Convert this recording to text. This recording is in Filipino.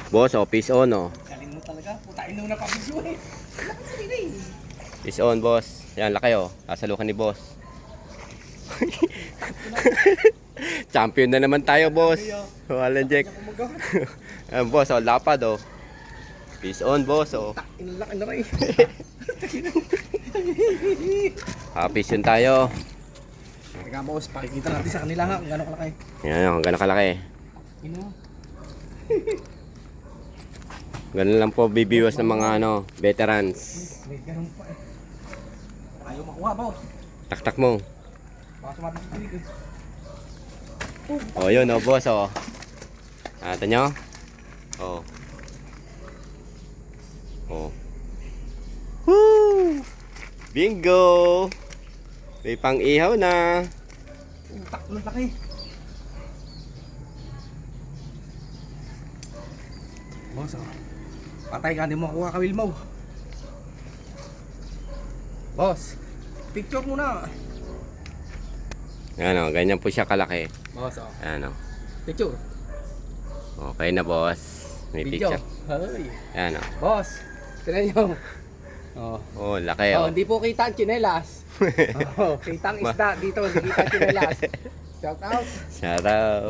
Boss, oh, peace on, oh. Galing mo talaga. Putain mo na pabisyo eh. Peace on, boss. Yan, laki, oh. Sasalukan ni boss. Champion na naman tayo, boss. Walang Jack. Ayan, boss, oh, lapad, oh. Peace on, boss, oh. Inalaki na rin. Peace yun tayo. Teka boss, pakikita natin sa kanila ha kung gano'ng kalaki. Yan, kung gano'n kalaki. Ino. Ganun lang po bibiwas ng mga veterans. May ganun pa eh. Ayaw makuha boss. Taktak mo. Baka sumabit sa tinig eh. Oh, yun, oh, boss, oh. Ito nyo? Oh. Oh. Woo! Bingo! May pang-ihaw na. Tak ng laki. Boss oh. Patay ka, hindi mo makuha ka Wilmo. Boss, picture muna. Yan, oh, ganyan po siya kalaki. Boss oh. Yan, oh. Picture. Okay na, boss. May Video. picture. Hey. Yan, oh. Boss, tignan nyo. Oh. Oh, laki, Oh, oh. hindi po kita ang tsinelas. Oh, kita ang isda dito, hindi kita ang tsinelas. Shout out. Shout out.